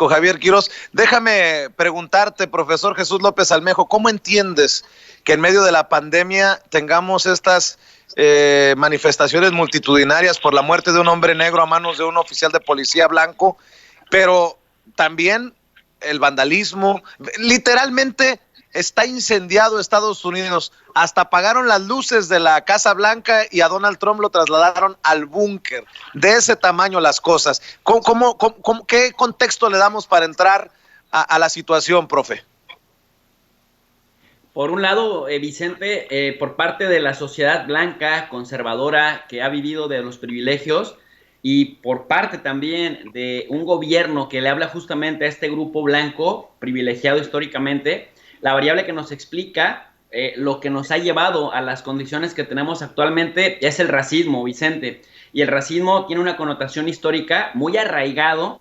Francisco Javier Quirós. Déjame preguntarte, profesor Jesús López Almejo, ¿cómo entiendes que en medio de la pandemia tengamos estas manifestaciones multitudinarias por la muerte de un hombre negro a manos de un oficial de policía blanco, pero también el vandalismo? Literalmente está incendiado Estados Unidos. Hasta apagaron las luces de la Casa Blanca y a Donald Trump lo trasladaron al búnker. De ese tamaño las cosas. ¿Qué contexto le damos para entrar a la situación, profe? Por un lado, Vicente, por parte de la sociedad blanca, conservadora, que ha vivido de los privilegios, y por parte también de un gobierno que le habla justamente a este grupo blanco, privilegiado históricamente, la variable que nos explica lo que nos ha llevado a las condiciones que tenemos actualmente es el racismo, Vicente. Y el racismo tiene una connotación histórica muy arraigado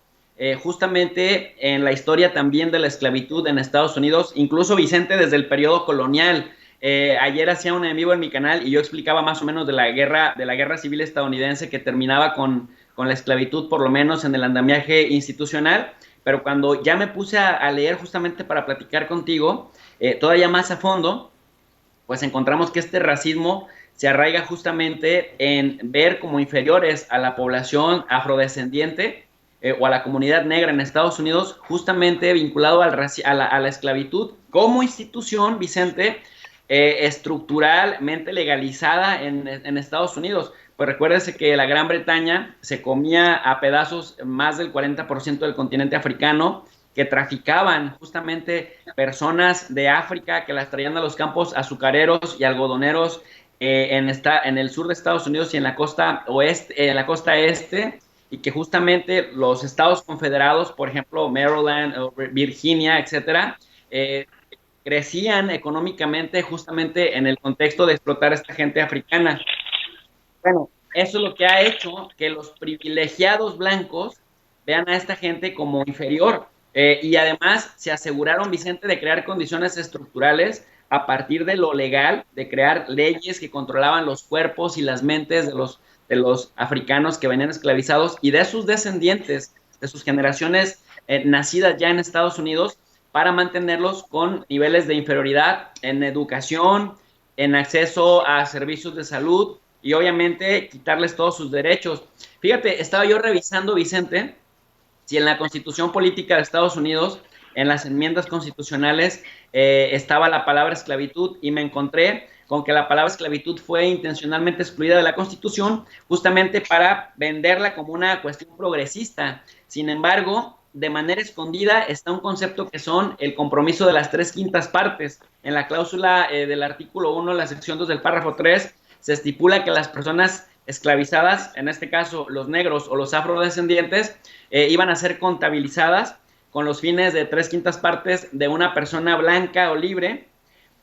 justamente en la historia también de la esclavitud en Estados Unidos, incluso, Vicente, desde el periodo colonial. Ayer hacía un en vivo en mi canal y yo explicaba más o menos de la guerra civil estadounidense que terminaba con la esclavitud, por lo menos en el andamiaje institucional, pero cuando ya me puse a leer justamente para platicar contigo, todavía más a fondo, pues encontramos que este racismo se arraiga justamente en ver como inferiores a la población afrodescendiente o a la comunidad negra en Estados Unidos, justamente vinculado a la esclavitud como institución, Vicente, estructuralmente legalizada en Estados Unidos. Pues recuérdese que la Gran Bretaña se comía a pedazos más del 40% del continente africano, que traficaban justamente personas de África, que las traían a los campos azucareros y algodoneros en el sur de Estados Unidos y en la costa oeste, y que justamente los estados confederados, por ejemplo, Maryland, Virginia, etcétera, crecían económicamente justamente en el contexto de explotar a esta gente africana. Bueno, eso es lo que ha hecho que los privilegiados blancos vean a esta gente como inferior. Y además se aseguraron, Vicente, de crear condiciones estructurales a partir de lo legal, de crear leyes que controlaban los cuerpos y las mentes de los africanos que venían esclavizados y de sus descendientes, de sus generaciones nacidas ya en Estados Unidos, para mantenerlos con niveles de inferioridad en educación, en acceso a servicios de salud y obviamente quitarles todos sus derechos. Fíjate, estaba yo revisando, Vicente, si en la Constitución Política de Estados Unidos, en las enmiendas constitucionales, estaba la palabra esclavitud, y me encontré con que la palabra esclavitud fue intencionalmente excluida de la Constitución justamente para venderla como una cuestión progresista. Sin embargo, de manera escondida está un concepto que son el compromiso de las 3/5 partes. En la cláusula del artículo 1, la sección 2 del párrafo 3, se estipula que las personas esclavizadas, en este caso los negros o los afrodescendientes, iban a ser contabilizadas con los fines de 3/5 partes de una persona blanca o libre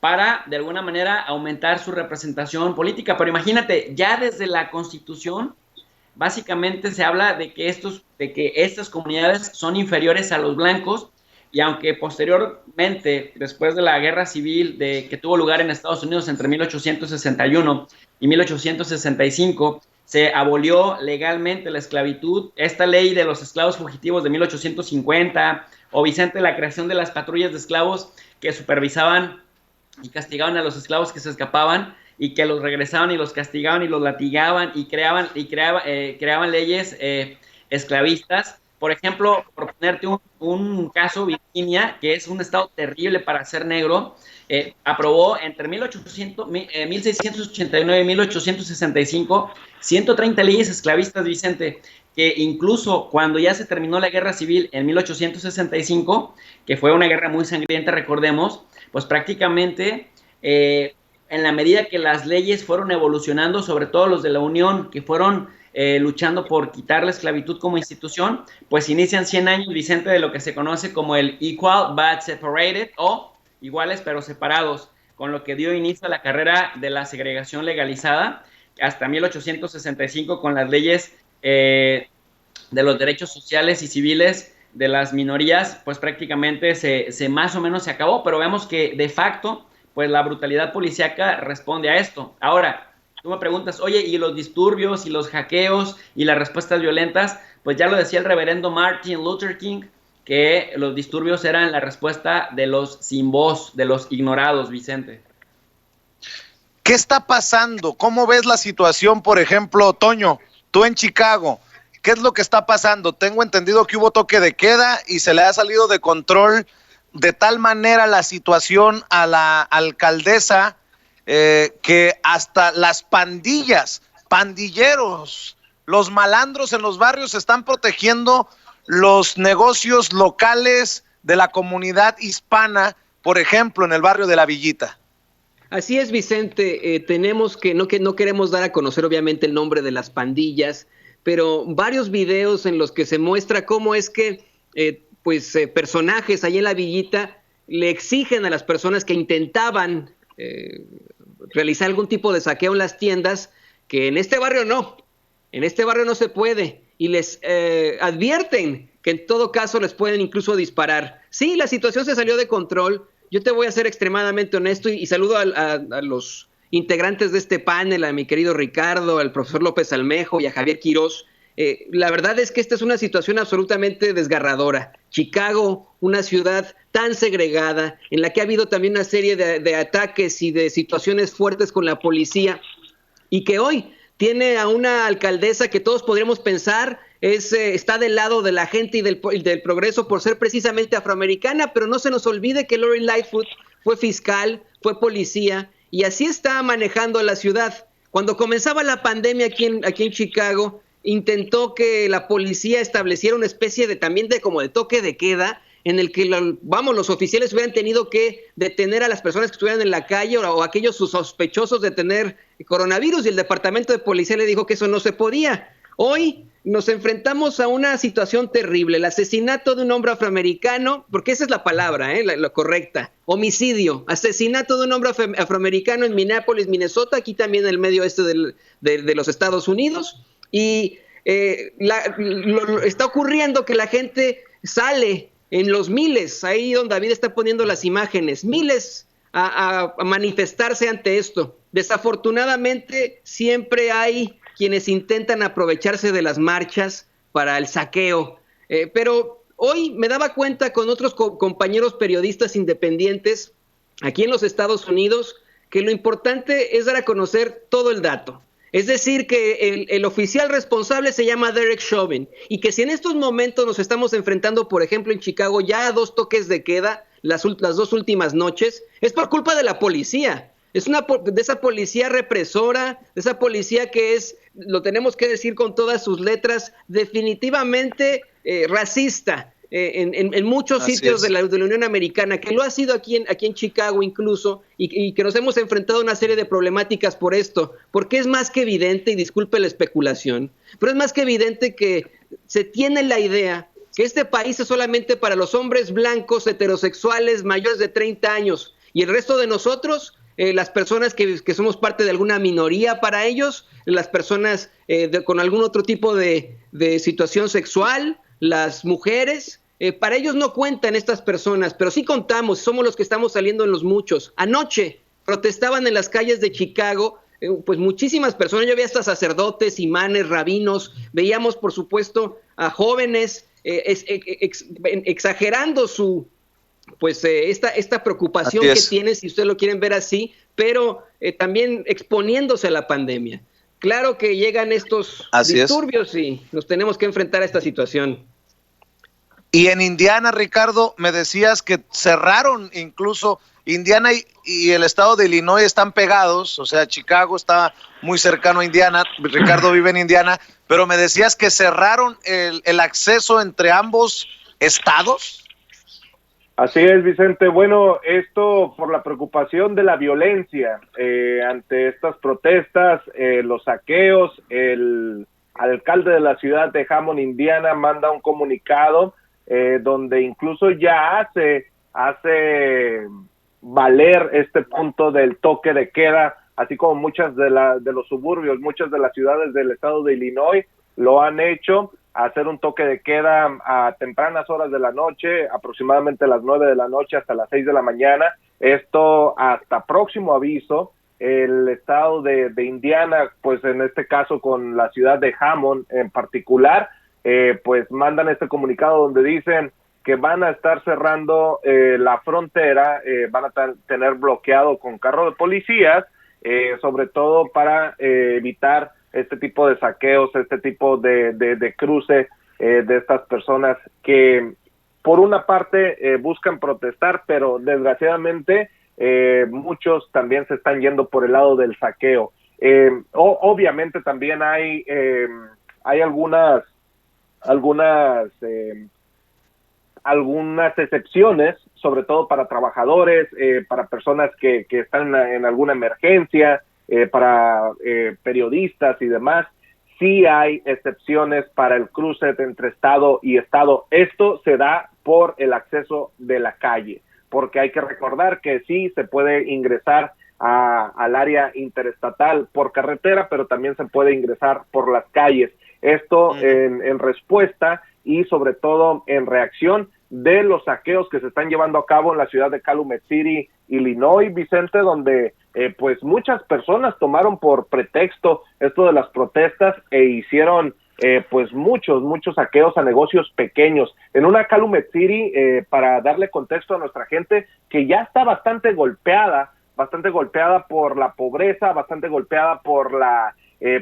para, de alguna manera, aumentar su representación política. Pero imagínate, ya desde la Constitución, básicamente se habla de que estas comunidades son inferiores a los blancos, y aunque posteriormente, después de la guerra civil que tuvo lugar en Estados Unidos entre 1861 y 1865, se abolió legalmente la esclavitud, esta ley de los esclavos fugitivos de 1850, o, Vicente, la creación de las patrullas de esclavos que supervisaban y castigaban a los esclavos que se escapaban, y que los regresaban y los castigaban y los latigaban y creaban leyes esclavistas. Por ejemplo, por ponerte un caso, Virginia, que es un estado terrible para ser negro, aprobó entre 1689 y 1865 130 leyes esclavistas, Vicente, que incluso cuando ya se terminó la guerra civil en 1865, que fue una guerra muy sangrienta, recordemos, pues prácticamente en la medida que las leyes fueron evolucionando, sobre todo los de la Unión, que fueron luchando por quitar la esclavitud como institución, pues inician 100 años, Vicente, de lo que se conoce como el Equal but Separated, o iguales pero separados, con lo que dio inicio a la carrera de la segregación legalizada hasta 1865, con las leyes de los derechos sociales y civiles de las minorías, pues prácticamente se más o menos se acabó, pero vemos que de facto, pues la brutalidad policíaca responde a esto. Ahora, tú me preguntas, oye, ¿y los disturbios y los hackeos y las respuestas violentas? Pues ya lo decía el reverendo Martin Luther King, que los disturbios eran la respuesta de los sin voz, de los ignorados, Vicente. ¿Qué está pasando? ¿Cómo ves la situación, por ejemplo, Toño, tú en Chicago? ¿Qué es lo que está pasando? Tengo entendido que hubo toque de queda y se le ha salido de control de tal manera la situación a la alcaldesa que hasta las pandillas, pandilleros, los malandros en los barrios están protegiendo los negocios locales de la comunidad hispana, por ejemplo, en el barrio de La Villita. Así es, Vicente. Tenemos que no queremos dar a conocer obviamente el nombre de las pandillas, pero varios videos en los que se muestra cómo es que personajes ahí en La Villita le exigen a las personas que intentaban realizar algún tipo de saqueo en las tiendas que en este barrio no se puede, y les advierten que en todo caso les pueden incluso disparar. Sí, la situación se salió de control. Yo te voy a ser extremadamente honesto y saludo a los integrantes de este panel, a mi querido Ricardo, al profesor López Almejo y a Javier Quirós. La verdad es que esta es una situación absolutamente desgarradora. Chicago, una ciudad tan segregada, en la que ha habido también una serie de ataques y de situaciones fuertes con la policía, y que hoy tiene a una alcaldesa que todos podríamos pensar está del lado de la gente y del progreso por ser precisamente afroamericana, pero no se nos olvide que Lori Lightfoot fue fiscal, fue policía, y así está manejando la ciudad. Cuando comenzaba la pandemia aquí en Chicago, intentó que la policía estableciera una especie de como de toque de queda, en el que los oficiales hubieran tenido que detener a las personas que estuvieran en la calle o aquellos sospechosos de tener coronavirus, y el departamento de policía le dijo que eso no se podía. Hoy nos enfrentamos a una situación terrible, el asesinato de un hombre afroamericano, porque esa es la palabra, la correcta, homicidio, asesinato de un hombre afroamericano en Minneapolis, Minnesota, aquí también en el medio este de los Estados Unidos, y está ocurriendo que la gente sale en los miles, ahí donde David está poniendo las imágenes, miles a manifestarse ante esto. Desafortunadamente siempre hay quienes intentan aprovecharse de las marchas para el saqueo, pero hoy me daba cuenta con otros compañeros periodistas independientes aquí en los Estados Unidos que lo importante es dar a conocer todo el dato. Es decir, que el oficial responsable se llama Derek Chauvin, y que si en estos momentos nos estamos enfrentando, por ejemplo, en Chicago, ya a 2 toques de queda las 2 últimas noches, es por culpa de la policía. Es de esa policía represora, de esa policía que lo tenemos que decir con todas sus letras, definitivamente racista. En muchos sitios de la Unión Americana, que lo ha sido aquí en Chicago incluso, y que nos hemos enfrentado a una serie de problemáticas por esto, porque es más que evidente, y disculpe la especulación, pero es más que evidente que se tiene la idea que este país es solamente para los hombres blancos, heterosexuales, mayores de 30 años, y el resto de nosotros, las personas que somos parte de alguna minoría para ellos, las personas con algún otro tipo de situación sexual, las mujeres, para ellos no cuentan estas personas, pero sí contamos, somos los que estamos saliendo en los muchos. Anoche protestaban en las calles de Chicago, pues muchísimas personas, yo veía hasta sacerdotes, imanes, rabinos, veíamos por supuesto a jóvenes exagerando esta preocupación que tienen, si ustedes lo quieren ver así, pero también exponiéndose a la pandemia. Claro que llegan estos disturbios y nos tenemos que enfrentar a esta situación. Y en Indiana, Ricardo, me decías que cerraron incluso Indiana y el estado de Illinois están pegados, o sea, Chicago está muy cercano a Indiana, Ricardo vive en Indiana, pero me decías que cerraron el acceso entre ambos estados. Así es, Vicente. Bueno, esto por la preocupación de la violencia ante estas protestas, los saqueos. El alcalde de la ciudad de Hammond, Indiana, manda un comunicado donde incluso ya hace valer este punto del toque de queda, así como muchas de los suburbios, muchas de las ciudades del estado de Illinois lo han hecho, hacer un toque de queda a tempranas horas de la noche, aproximadamente a las 9 de la noche hasta las 6 de la mañana, esto hasta próximo aviso. El estado de Indiana, pues en este caso con la ciudad de Hammond en particular, pues mandan este comunicado donde dicen que van a estar cerrando la frontera, van a tener bloqueado con carros de policías, sobre todo para evitar este tipo de saqueos, este tipo de cruce de estas personas que por una parte buscan protestar, pero desgraciadamente muchos también se están yendo por el lado del saqueo. Obviamente también hay algunas excepciones, sobre todo para trabajadores, para personas que están en alguna emergencia, para periodistas y demás. Sí hay excepciones para el cruce entre estado y estado. Esto se da por el acceso de la calle, porque hay que recordar que sí se puede ingresar al área interestatal por carretera, pero también se puede ingresar por las calles. Esto en respuesta y sobre todo en reacción de los saqueos que se están llevando a cabo en la ciudad de Calumet City, Illinois, Vicente, donde pues muchas personas tomaron por pretexto esto de las protestas e hicieron pues muchos saqueos a negocios pequeños. En una Calumet City, para darle contexto a nuestra gente, que ya está bastante golpeada por la pobreza, bastante golpeada por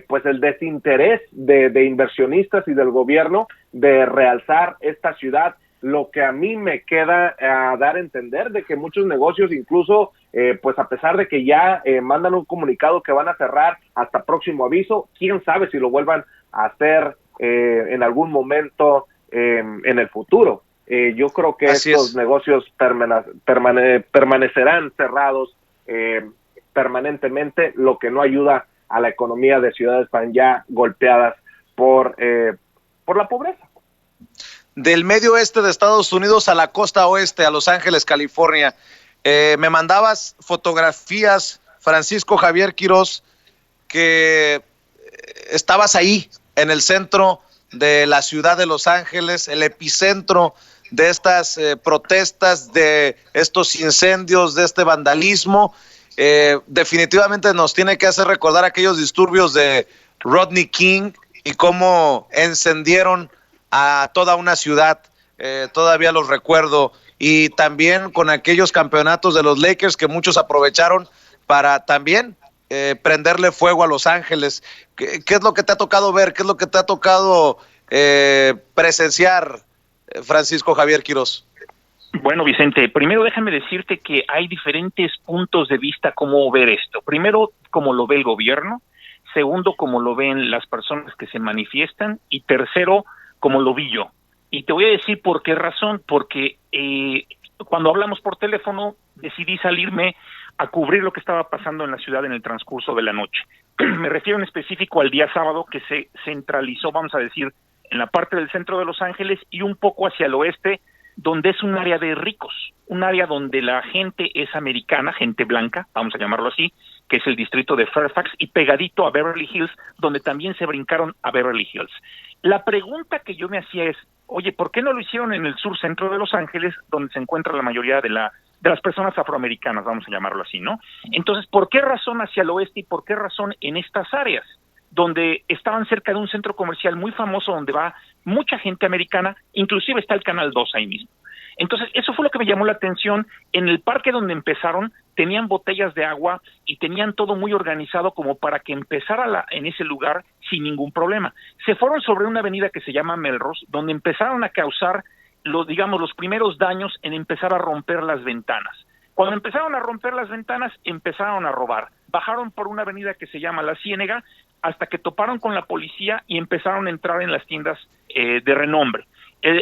pues el desinterés de inversionistas y del gobierno de realzar esta ciudad. Lo que a mí me queda a dar a entender de que muchos negocios, incluso pues a pesar de que ya mandan un comunicado que van a cerrar hasta próximo aviso, quién sabe si lo vuelvan a hacer en algún momento en el futuro. Yo creo que estos negocios permanecerán cerrados permanentemente, lo que no ayuda a la economía de ciudades tan ya golpeadas por la pobreza. Del medio oeste de Estados Unidos a la costa oeste, a Los Ángeles, California. Me mandabas fotografías, Francisco Javier Quirós, que estabas ahí, en el centro de la ciudad de Los Ángeles, el epicentro de estas protestas, de estos incendios, de este vandalismo. Definitivamente nos tiene que hacer recordar aquellos disturbios de Rodney King y cómo encendieron a toda una ciudad. Todavía los recuerdo, y también con aquellos campeonatos de los Lakers que muchos aprovecharon para también prenderle fuego a Los Ángeles. ¿Qué es lo que te ha tocado ver? ¿Qué es lo que te ha tocado presenciar, Francisco Javier Quirós? Bueno, Vicente, primero déjame decirte que hay diferentes puntos de vista cómo ver esto. Primero, cómo lo ve el gobierno. Segundo, cómo lo ven las personas que se manifiestan. Y tercero, como lo vi yo. Y te voy a decir por qué razón, porque cuando hablamos por teléfono decidí salirme a cubrir lo que estaba pasando en la ciudad en el transcurso de la noche. Me refiero en específico al día sábado, que se centralizó, vamos a decir, en la parte del centro de Los Ángeles y un poco hacia el oeste, donde es un área de ricos, un área donde la gente es americana, gente blanca, vamos a llamarlo así, que es el distrito de Fairfax, y pegadito a Beverly Hills, donde también se brincaron a Beverly Hills. La pregunta que yo me hacía es, oye, ¿por qué no lo hicieron en el sur centro de Los Ángeles, donde se encuentra la mayoría de las personas afroamericanas, vamos a llamarlo así, ¿no? Entonces, ¿por qué razón hacia el oeste y por qué razón en estas áreas, donde estaban cerca de un centro comercial muy famoso, donde va mucha gente americana, inclusive está el Canal 2 ahí mismo? Entonces, eso fue lo que me llamó la atención. En el parque donde empezaron, tenían botellas de agua y tenían todo muy organizado como para que empezara en ese lugar sin ningún problema. Se fueron sobre una avenida que se llama Melrose, donde empezaron a causar los primeros daños en empezar a romper las ventanas. Cuando empezaron a romper las ventanas, empezaron a robar. Bajaron por una avenida que se llama La Ciénega hasta que toparon con la policía y empezaron a entrar en las tiendas de renombre.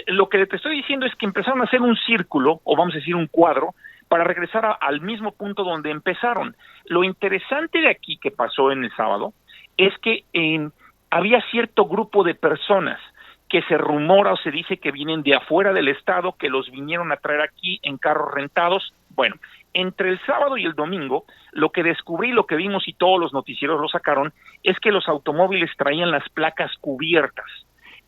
Lo que te estoy diciendo es que empezaron a hacer un círculo, o vamos a decir un cuadro, para regresar al mismo punto donde empezaron. Lo interesante de aquí que pasó en el sábado es que había cierto grupo de personas que se rumora o se dice que vienen de afuera del estado, que los vinieron a traer aquí en carros rentados. Bueno, entre el sábado y el domingo, lo que descubrí, lo que vimos y todos los noticieros lo sacaron, es que los automóviles traían las placas cubiertas.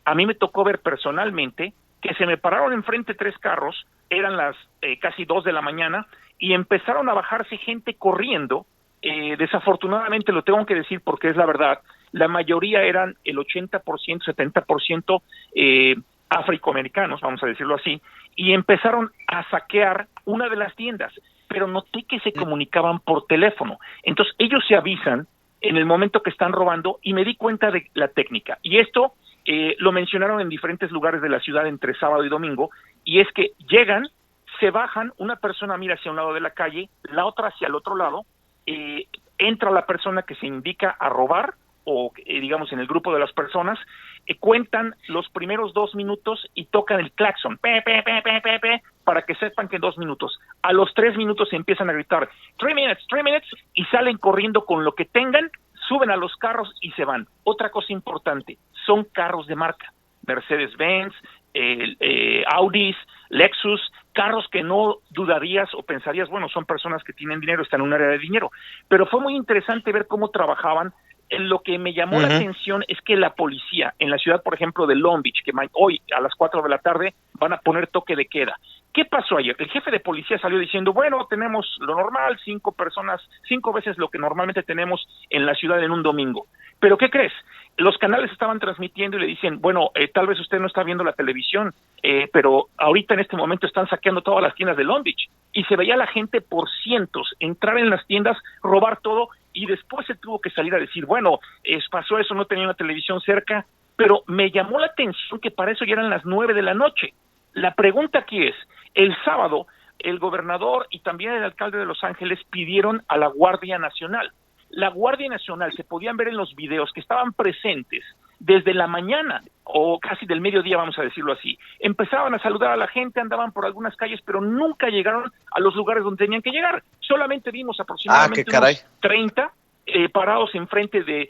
A mí me tocó ver personalmente que se me pararon enfrente 3 carros, eran las casi 2 de la mañana, y empezaron a bajarse gente corriendo. Desafortunadamente lo tengo que decir porque es la verdad, la mayoría eran el 80%, 70% afroamericanos, vamos a decirlo así, y empezaron a saquear una de las tiendas, pero noté que se comunicaban por teléfono. Entonces ellos se avisan en el momento que están robando y me di cuenta de la técnica. Y esto lo mencionaron en diferentes lugares de la ciudad entre sábado y domingo, y es que llegan, se bajan, una persona mira hacia un lado de la calle, la otra hacia el otro lado, entra la persona que se indica a robar, o digamos en el grupo de las personas, cuentan los primeros 2 minutos y tocan el claxon, pe, pe, pe, pe, pe, pe, para que sepan que en 2 minutos. A los 3 minutos se empiezan a gritar, 3 minutes, y salen corriendo con lo que tengan, suben a los carros y se van. Otra cosa importante, son carros de marca, Mercedes-Benz, Audis, Lexus, carros que no dudarías o pensarías, bueno, son personas que tienen dinero, están en un área de dinero. Pero fue muy interesante ver cómo trabajaban. Lo que me llamó la atención es que la policía, en la ciudad, por ejemplo, de Long Beach, que hoy a las 4 de la tarde van a poner toque de queda. ¿Qué pasó ayer? El jefe de policía salió diciendo, bueno, tenemos lo normal, 5 personas, 5 veces lo que normalmente tenemos en la ciudad en un domingo. ¿Pero qué crees? Los canales estaban transmitiendo y le dicen, bueno, tal vez usted no está viendo la televisión, pero ahorita en este momento están saqueando todas las tiendas de Long Beach. Y se veía la gente por cientos entrar en las tiendas, robar todo, y después se tuvo que salir a decir, bueno, pasó eso, no tenía una televisión cerca, pero me llamó la atención que para eso ya eran las 9 de la noche. La pregunta aquí es, el sábado, el gobernador y también el alcalde de Los Ángeles pidieron a la Guardia Nacional. La Guardia Nacional, se podían ver en los videos que estaban presentes desde la mañana o casi del mediodía, vamos a decirlo así. Empezaban a saludar a la gente, andaban por algunas calles, pero nunca llegaron a los lugares donde tenían que llegar. Solamente vimos aproximadamente unos 30 parados enfrente de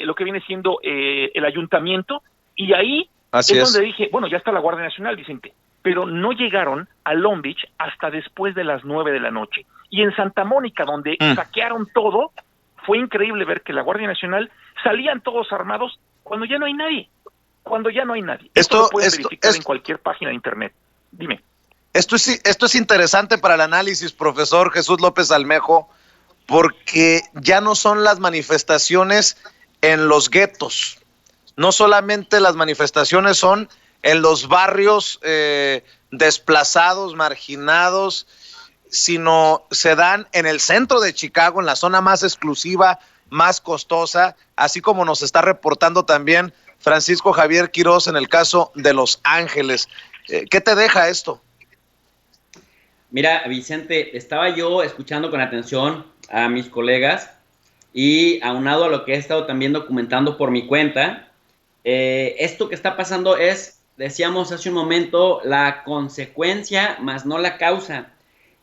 lo que viene siendo el ayuntamiento, y ahí es donde dije, bueno, ya está la Guardia Nacional, Vicente, pero no llegaron a Long Beach hasta después de las 9 de la noche. Y en Santa Mónica, donde saquearon todo, fue increíble ver que la Guardia Nacional salían todos armados cuando ya no hay nadie. Cuando ya no hay nadie. Esto lo pueden verificar en cualquier página de internet. Dime. Esto es interesante para el análisis, profesor Jesús López Almejo, porque ya no son las manifestaciones en los guetos. No solamente las manifestaciones son en los barrios desplazados, marginados, sino se dan en el centro de Chicago, en la zona más exclusiva, más costosa, así como nos está reportando también Francisco Javier Quirós en el caso de Los Ángeles. ¿Qué te deja esto? Mira, Vicente, estaba yo escuchando con atención a mis colegas y aunado a lo que he estado también documentando por mi cuenta, esto que está pasando es, decíamos hace un momento, la consecuencia más no la causa.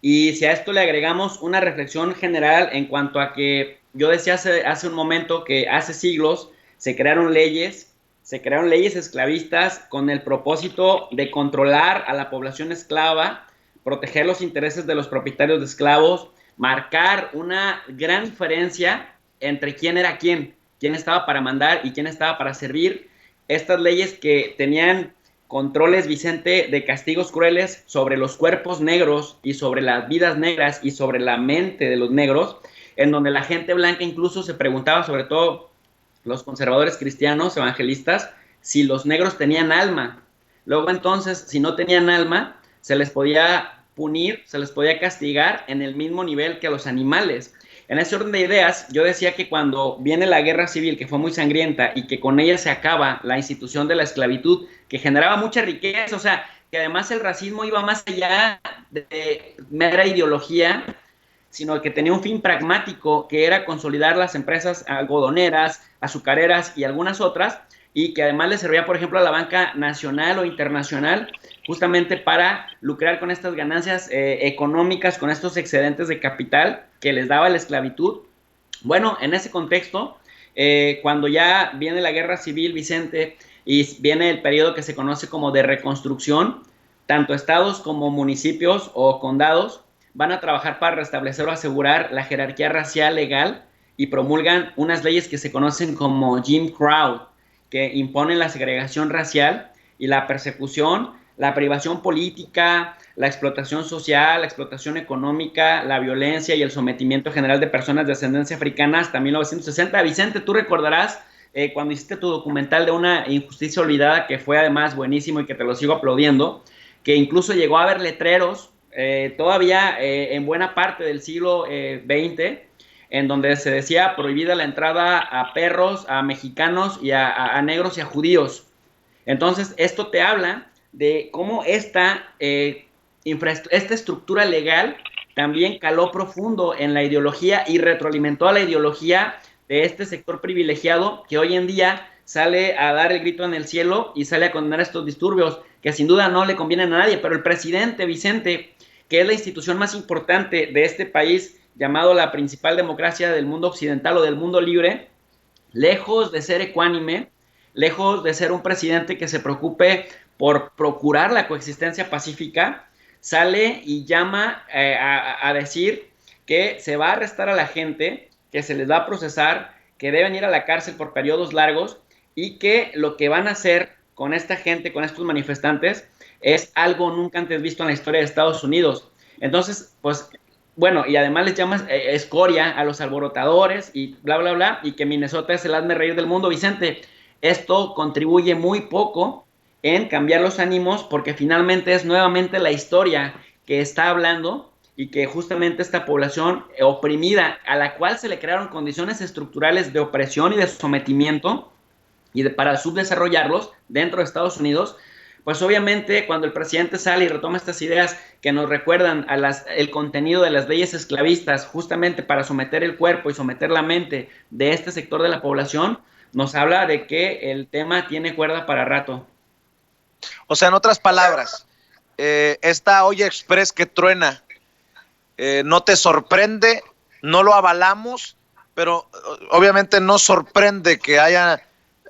Y si a esto le agregamos una reflexión general en cuanto a que yo decía hace un momento que hace siglos se crearon leyes esclavistas con el propósito de controlar a la población esclava, proteger los intereses de los propietarios de esclavos, marcar una gran diferencia entre quién era quién estaba para mandar y quién estaba para servir. Estas leyes que tenían controles, Vicente, de castigos crueles sobre los cuerpos negros y sobre las vidas negras y sobre la mente de los negros, en donde la gente blanca incluso se preguntaba, sobre todo los conservadores cristianos evangelistas, si los negros tenían alma. Luego entonces, si no tenían alma, se les podía punir, se les podía castigar en el mismo nivel que a los animales. En ese orden de ideas, yo decía que cuando viene la guerra civil, que fue muy sangrienta, y que con ella se acaba la institución de la esclavitud, que generaba mucha riqueza, o sea, que además el racismo iba más allá de mera ideología, sino que tenía un fin pragmático, que era consolidar las empresas algodoneras, azucareras y algunas otras, y que además le servía, por ejemplo, a la banca nacional o internacional, justamente para lucrar con estas ganancias económicas, con estos excedentes de capital que les daba la esclavitud. Bueno, en ese contexto, cuando ya viene la guerra civil, Vicente, y viene el periodo que se conoce como de reconstrucción, tanto estados como municipios o condados van a trabajar para restablecer o asegurar la jerarquía racial legal y promulgan unas leyes que se conocen como Jim Crow, que imponen la segregación racial y la persecución, la privación política, la explotación social, la explotación económica, la violencia y el sometimiento general de personas de ascendencia africana hasta 1960. Vicente, tú recordarás cuando hiciste tu documental de una injusticia olvidada, que fue además buenísimo y que te lo sigo aplaudiendo, que incluso llegó a haber letreros todavía en buena parte del siglo XX, en donde se decía prohibida la entrada a perros, a mexicanos y a negros y a judíos. Entonces, esto te habla de cómo esta estructura legal también caló profundo en la ideología y retroalimentó a la ideología de este sector privilegiado que hoy en día sale a dar el grito en el cielo y sale a condenar estos disturbios que sin duda no le convienen a nadie, pero el presidente Vicente, que es la institución más importante de este país, llamado la principal democracia del mundo occidental o del mundo libre, lejos de ser ecuánime, lejos de ser un presidente que se preocupe por procurar la coexistencia pacífica, sale y llama a decir que se va a arrestar a la gente, que se les va a procesar, que deben ir a la cárcel por periodos largos y que lo que van a hacer con esta gente, con estos manifestantes, es algo nunca antes visto en la historia de Estados Unidos. Entonces, pues, bueno, y además les llamas escoria a los alborotadores y bla, bla, bla, y que Minnesota es el hazme reír del mundo. Vicente, esto contribuye muy poco en cambiar los ánimos porque finalmente es nuevamente la historia que está hablando y que justamente esta población oprimida, a la cual se le crearon condiciones estructurales de opresión y de sometimiento y para subdesarrollarlos dentro de Estados Unidos, pues obviamente cuando el presidente sale y retoma estas ideas que nos recuerdan a el contenido de las leyes esclavistas justamente para someter el cuerpo y someter la mente de este sector de la población, nos habla de que el tema tiene cuerda para rato. O sea, en otras palabras, esta olla express que truena, no te sorprende, no lo avalamos, pero obviamente no sorprende que haya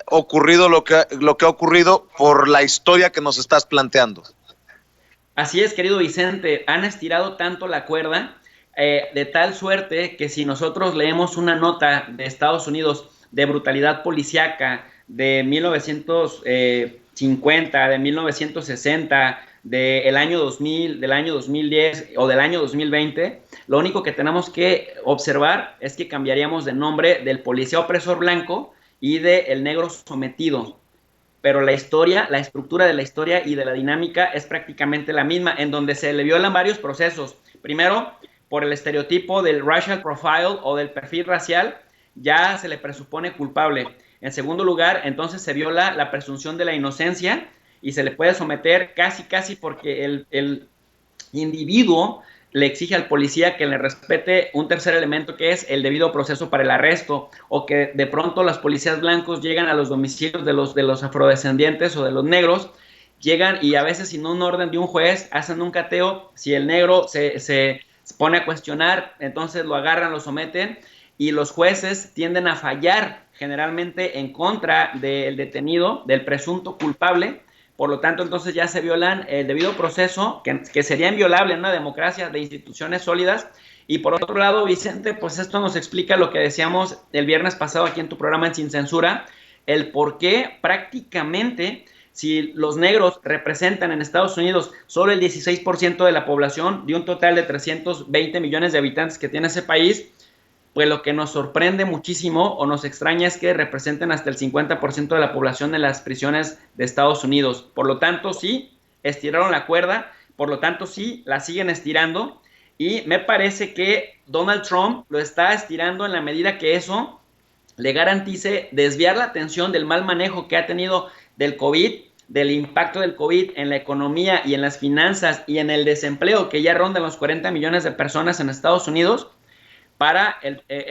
ocurrido lo que ha ocurrido por la historia que nos estás planteando. Así es, querido Vicente, han estirado tanto la cuerda de tal suerte que si nosotros leemos una nota de Estados Unidos de brutalidad policíaca de 1950, de 1960, del año 2000, del año 2010 o del año 2020, lo único que tenemos que observar es que cambiaríamos de nombre del policía opresor blanco y del negro sometido. Pero la historia, la estructura de la historia y de la dinámica es prácticamente la misma, en donde se le violan varios procesos. Primero, por el estereotipo del racial profile o del perfil racial, ya se le presupone culpable. En segundo lugar, entonces se viola la presunción de la inocencia y se le puede someter casi porque el individuo le exige al policía que le respete un tercer elemento que es el debido proceso para el arresto, o que de pronto los policías blancos llegan a los domicilios de los afrodescendientes o de los negros, llegan y a veces sin un orden de un juez hacen un cateo, si el negro se pone a cuestionar, entonces lo agarran, lo someten, y los jueces tienden a fallar generalmente en contra del detenido, del presunto culpable. Por lo tanto, entonces ya se violan el debido proceso, que sería inviolable en una democracia de instituciones sólidas. Y por otro lado, Vicente, pues esto nos explica lo que decíamos el viernes pasado aquí en tu programa en Sin Censura, el por qué prácticamente, si los negros representan en Estados Unidos solo el 16% de la población, de un total de 320 millones de habitantes que tiene ese país, pues lo que nos sorprende muchísimo o nos extraña es que representen hasta el 50% de la población en las prisiones de Estados Unidos. Por lo tanto, sí, estiraron la cuerda, por lo tanto, sí, la siguen estirando, y me parece que Donald Trump lo está estirando en la medida que eso le garantice desviar la atención del mal manejo que ha tenido del COVID, del impacto del COVID en la economía y en las finanzas y en el desempleo que ya ronda los 40 millones de personas en Estados Unidos, para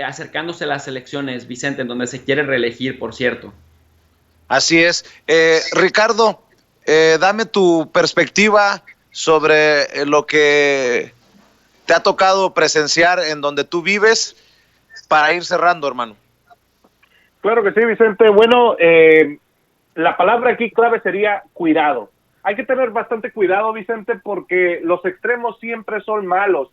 acercándose a las elecciones, Vicente, en donde se quiere reelegir, por cierto. Así es. Ricardo, dame tu perspectiva sobre lo que te ha tocado presenciar en donde tú vives para ir cerrando, hermano. Claro que sí, Vicente. Bueno, la palabra aquí clave sería cuidado. Hay que tener bastante cuidado, Vicente, porque los extremos siempre son malos.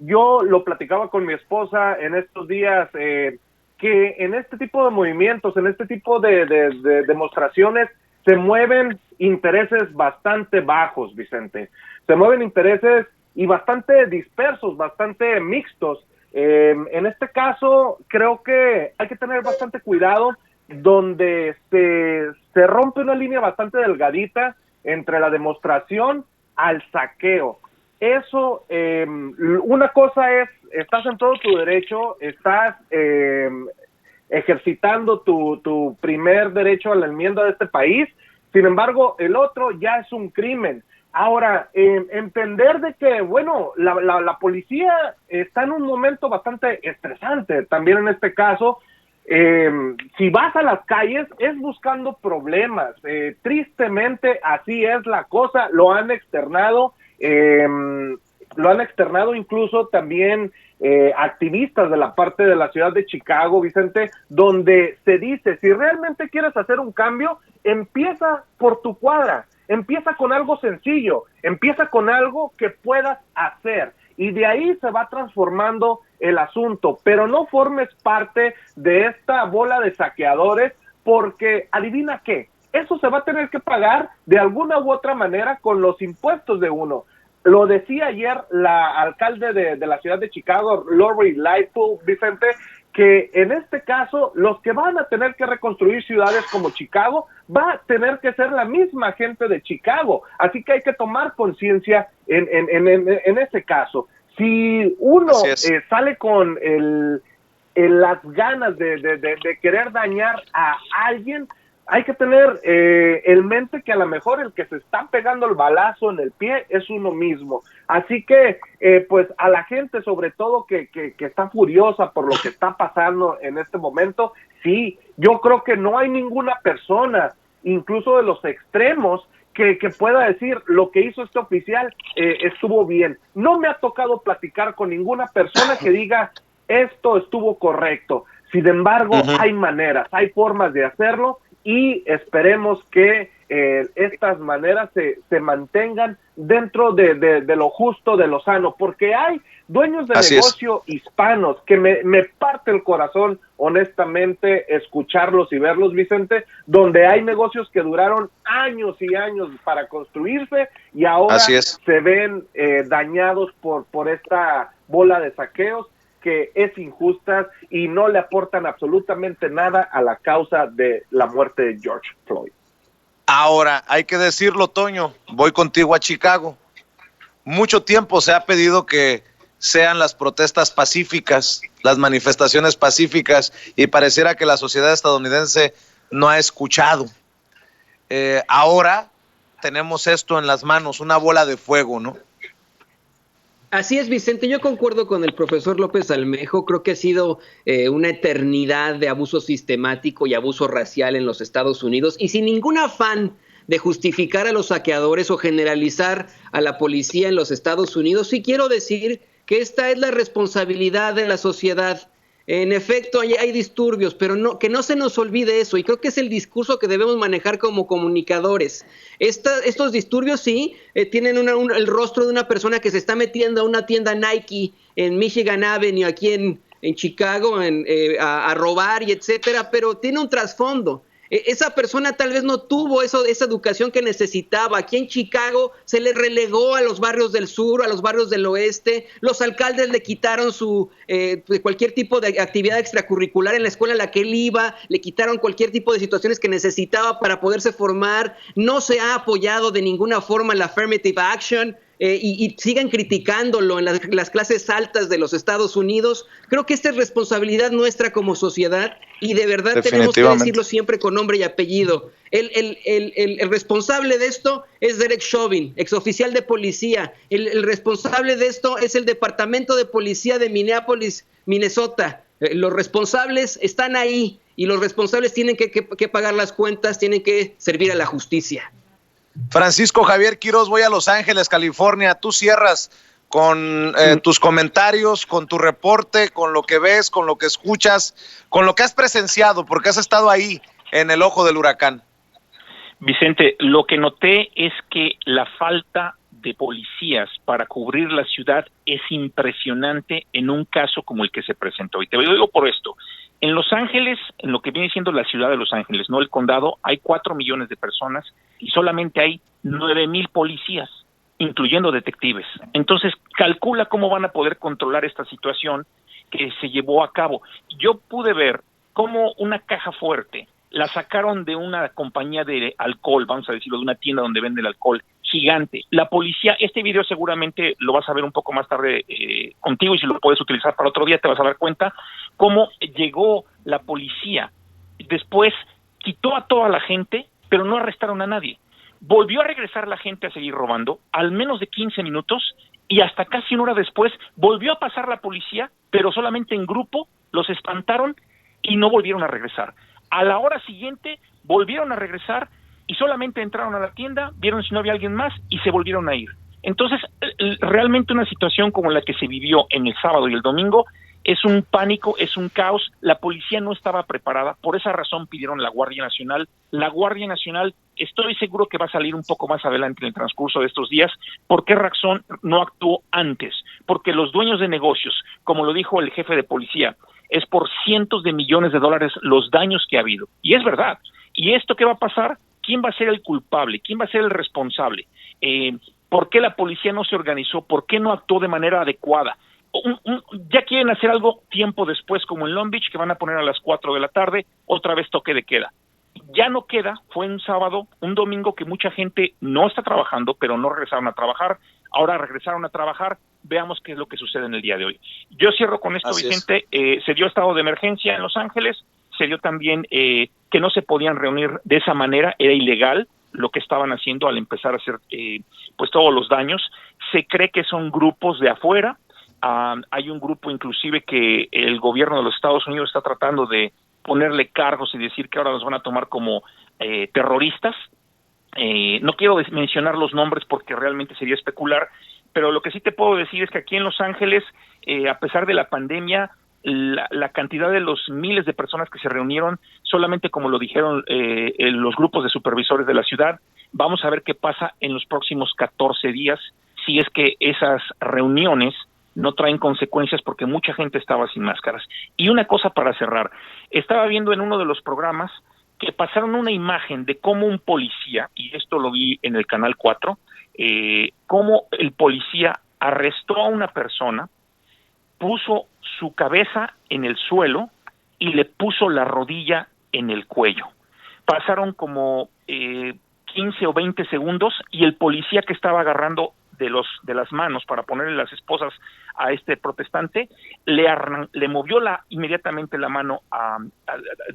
Yo lo platicaba con mi esposa en estos días, que en este tipo de movimientos, en este tipo de demostraciones, se mueven intereses bastante bajos, Vicente. Se mueven intereses y bastante dispersos, bastante mixtos. En este caso, creo que hay que tener bastante cuidado donde se rompe una línea bastante delgadita entre la demostración al saqueo. Eso, una cosa es, estás en todo tu derecho, estás ejercitando tu primer derecho a la enmienda de este país, sin embargo, el otro ya es un crimen. Ahora, entender de que, bueno, la policía está en un momento bastante estresante, también en este caso. Si vas a las calles es buscando problemas, tristemente así es la cosa, lo han externado incluso también activistas de la parte de la ciudad de Chicago, Vicente, donde se dice, si realmente quieres hacer un cambio, empieza por tu cuadra, empieza con algo sencillo, empieza con algo que puedas hacer, y de ahí se va transformando el asunto, pero no formes parte de esta bola de saqueadores, porque adivina qué, eso se va a tener que pagar de alguna u otra manera con los impuestos de uno. Lo decía ayer la alcalde de la ciudad de Chicago, Lori Lightfoot, Vicente, que en este caso los que van a tener que reconstruir ciudades como Chicago va a tener que ser la misma gente de Chicago, así que hay que tomar conciencia en ese caso. Si uno sale con las ganas de querer dañar a alguien, hay que tener en mente que a lo mejor el que se está pegando el balazo en el pie es uno mismo. Así que, pues a la gente sobre todo que está furiosa por lo que está pasando en este momento, sí, yo creo que no hay ninguna persona, incluso de los extremos, que pueda decir lo que hizo este oficial estuvo bien. No me ha tocado platicar con ninguna persona que diga esto estuvo correcto. Sin embargo, hay maneras, hay formas de hacerlo, y esperemos que estas maneras se mantengan dentro de lo justo, de lo sano, porque hay dueños de negocio hispanos que me parte el corazón, honestamente, escucharlos y verlos, Vicente, donde hay negocios que duraron años y años para construirse y ahora se ven dañados por esta bola de saqueos que es injusta y no le aportan absolutamente nada a la causa de la muerte de George Floyd. Ahora, hay que decirlo, Toño, voy contigo a Chicago. Mucho tiempo se ha pedido que sean las protestas pacíficas, las manifestaciones pacíficas, y pareciera que la sociedad estadounidense no ha escuchado. Ahora tenemos esto en las manos, una bola de fuego, ¿no? Así es, Vicente, yo concuerdo con el profesor López Almejo, creo que ha sido una eternidad de abuso sistemático y abuso racial en los Estados Unidos, y sin ningún afán de justificar a los saqueadores o generalizar a la policía en los Estados Unidos, sí quiero decir que esta es la responsabilidad de la sociedad. En efecto, hay disturbios, pero que no se nos olvide eso, y creo que es el discurso que debemos manejar como comunicadores. Estos disturbios sí tienen el rostro de una persona que se está metiendo a una tienda Nike en Michigan Avenue, aquí en Chicago, a robar y etcétera, pero tiene un trasfondo. Esa persona tal vez no tuvo esa educación que necesitaba. Aquí en Chicago se le relegó a los barrios del sur, a los barrios del oeste. Los alcaldes le quitaron cualquier tipo de actividad extracurricular en la escuela a la que él iba. Le quitaron cualquier tipo de situaciones que necesitaba para poderse formar. No se ha apoyado de ninguna forma la affirmative action. Y sigan criticándolo en las clases altas de los Estados Unidos. Creo que esta es responsabilidad nuestra como sociedad y de verdad tenemos que decirlo siempre con nombre y apellido. El responsable de esto es Derek Chauvin, exoficial de policía. El responsable de esto es el Departamento de Policía de Minneapolis, Minnesota. Los responsables están ahí y los responsables tienen que pagar las cuentas, tienen que servir a la justicia. Francisco Javier Quiroz, voy a Los Ángeles, California. Tú cierras con tus comentarios, con tu reporte, con lo que ves, con lo que escuchas, con lo que has presenciado, porque has estado ahí en el ojo del huracán. Vicente, lo que noté es que la falta de policías para cubrir la ciudad es impresionante en un caso como el que se presentó. Y te lo digo por esto. En Los Ángeles, en lo que viene siendo la ciudad de Los Ángeles, no el condado, hay 4 millones de personas y solamente hay 9,000 policías, incluyendo detectives. Entonces, calcula cómo van a poder controlar esta situación que se llevó a cabo. Yo pude ver cómo una caja fuerte la sacaron de una compañía de alcohol, vamos a decirlo, de una tienda donde vende el alcohol, gigante. La policía, este video seguramente lo vas a ver un poco más tarde contigo, y si lo puedes utilizar para otro día te vas a dar cuenta cómo llegó la policía. Después quitó a toda la gente, pero no arrestaron a nadie. Volvió a regresar la gente a seguir robando, al menos de 15 minutos, y hasta casi una hora después volvió a pasar la policía, pero solamente en grupo, los espantaron y no volvieron a regresar. A la hora siguiente volvieron a regresar y solamente entraron a la tienda, vieron si no había alguien más y se volvieron a ir. Entonces, realmente una situación como la que se vivió en el sábado y el domingo es un pánico, es un caos. La policía no estaba preparada, por esa razón pidieron la Guardia Nacional. La Guardia Nacional, estoy seguro que va a salir un poco más adelante en el transcurso de estos días. ¿Por qué razón no actuó antes? Porque los dueños de negocios, como lo dijo el jefe de policía, es por cientos de millones de dólares los daños que ha habido. Y es verdad. ¿Y esto qué va a pasar? ¿Quién va a ser el culpable? ¿Quién va a ser el responsable? ¿Por qué la policía no se organizó? ¿Por qué no actuó de manera adecuada? Ya quieren hacer algo tiempo después, como en Long Beach, que van a poner a las 4 de la tarde, otra vez toque de queda. Ya no queda, fue un sábado, un domingo que mucha gente no está trabajando, pero no regresaron a trabajar, ahora regresaron a trabajar, veamos qué es lo que sucede en el día de hoy. Yo cierro con esto, Vicente, se dio estado de emergencia en Los Ángeles, se dio también que no se podían reunir de esa manera, era ilegal lo que estaban haciendo al empezar a hacer pues todos los daños. Se cree que son grupos de afuera. Hay un grupo inclusive que el gobierno de los Estados Unidos está tratando de ponerle cargos y decir que ahora los van a tomar como terroristas. No quiero mencionar los nombres porque realmente sería especular, pero lo que sí te puedo decir es que aquí en Los Ángeles, a pesar de la pandemia, la cantidad de los miles de personas que se reunieron, solamente como lo dijeron los grupos de supervisores de la ciudad, vamos a ver qué pasa en los próximos 14 días, si es que esas reuniones no traen consecuencias, porque mucha gente estaba sin máscaras. Y una cosa para cerrar, estaba viendo en uno de los programas que pasaron una imagen de cómo un policía, y esto lo vi en el Canal 4, cómo el policía arrestó a una persona, puso su cabeza en el suelo y le puso la rodilla en el cuello. Pasaron como 15 o 20 segundos y el policía que estaba agarrando de las manos para ponerle las esposas a este protestante, le movió inmediatamente la mano,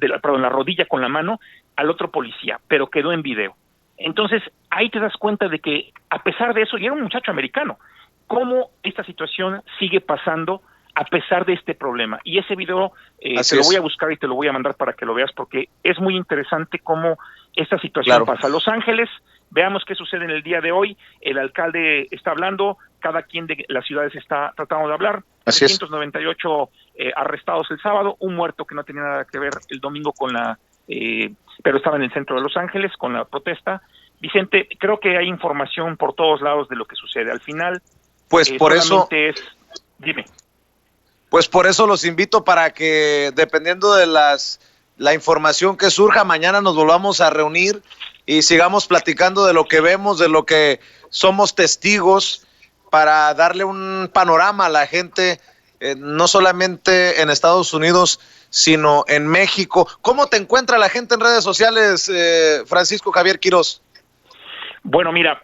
la rodilla con la mano al otro policía, pero quedó en video. Entonces, ahí te das cuenta de que, a pesar de eso, y era un muchacho americano, cómo esta situación sigue pasando a pesar de este problema. Y ese video te lo voy a buscar y te lo voy a mandar para que lo veas, porque es muy interesante cómo esta situación pasa. Los Ángeles, veamos qué sucede en el día de hoy. El alcalde está hablando, cada quien de las ciudades está tratando de hablar. 398 arrestados el sábado, un muerto que no tenía nada que ver el domingo con pero estaba en el centro de Los Ángeles con la protesta. Vicente, creo que hay información por todos lados de lo que sucede. Al final, pues por eso, dime. Pues por eso los invito para que, dependiendo de la información que surja, mañana nos volvamos a reunir y sigamos platicando de lo que vemos, de lo que somos testigos, para darle un panorama a la gente, no solamente en Estados Unidos, sino en México. ¿Cómo te encuentra la gente en redes sociales, Francisco Javier Quirós? Bueno, mira,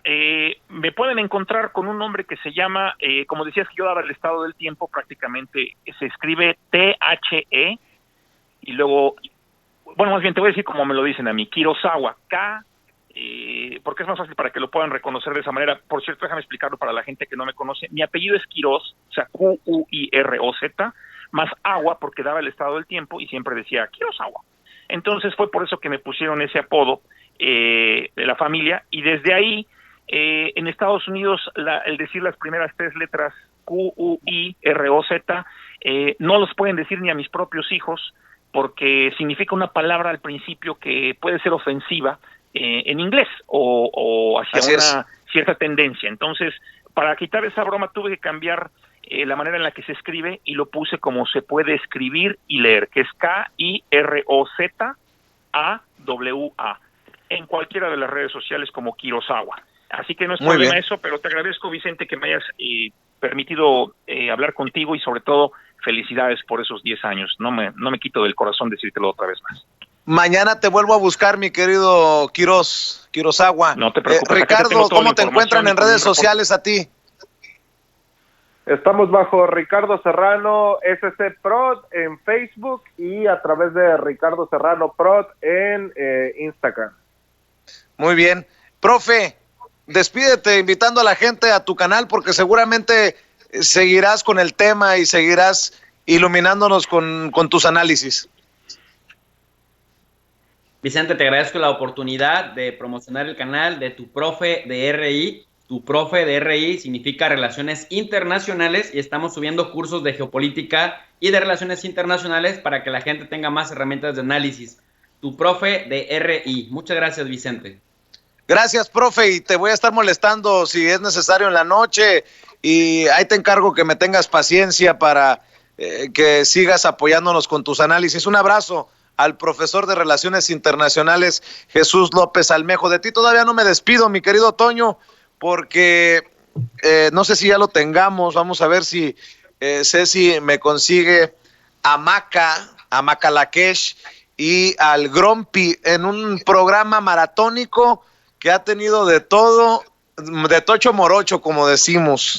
me pueden encontrar con un nombre que se llama, como decías que yo daba el estado del tiempo, prácticamente se escribe THE, y luego, bueno, más bien te voy a decir como me lo dicen a mí, Kurosawa, porque es más fácil para que lo puedan reconocer de esa manera. Por cierto, déjame explicarlo para la gente que no me conoce. Mi apellido es Quirós, o sea, Q-U-I-R-O-Z, más agua, porque daba el estado del tiempo y siempre decía Kurosawa. Entonces fue por eso que me pusieron ese apodo de la familia, y desde ahí en Estados Unidos el decir las primeras 3 letras Q-U-I-R-O-Z no los pueden decir ni a mis propios hijos, porque significa una palabra al principio que puede ser ofensiva en inglés o hacia una cierta tendencia. Entonces, para quitar esa broma tuve que cambiar la manera en la que se escribe y lo puse como se puede escribir y leer, que es K-I-R-O-Z-A-W-A, en cualquiera de las redes sociales como Kurosawa. Así que no es problema eso, pero te agradezco, Vicente, que me hayas permitido hablar contigo, y sobre todo felicidades por esos 10 años. No me quito del corazón decírtelo otra vez más. Mañana te vuelvo a buscar, mi querido Quirozagua. No te preocupes. Ricardo, ¿cómo te encuentran en redes sociales a ti? Estamos bajo Ricardo Serrano SC Prod en Facebook y a través de Ricardo Serrano Prod en Instagram. Muy bien. Profe, despídete invitando a la gente a tu canal porque seguramente seguirás con el tema y seguirás iluminándonos con tus análisis. Vicente, te agradezco la oportunidad de promocionar el canal de Tu Profe de RI. Tu Profe de RI significa Relaciones Internacionales y estamos subiendo cursos de geopolítica y de relaciones internacionales para que la gente tenga más herramientas de análisis. Tu Profe de RI. Muchas gracias, Vicente. Gracias, profe, y te voy a estar molestando si es necesario en la noche y ahí te encargo que me tengas paciencia para que sigas apoyándonos con tus análisis. Un abrazo al profesor de Relaciones Internacionales, Jesús López Almejo. De ti todavía no me despido, mi querido Toño, porque no sé si ya lo tengamos. Vamos a ver si Ceci me consigue a Macalakesh y al Grompi en un programa maratónico que ha tenido de todo, de tocho morocho, como decimos.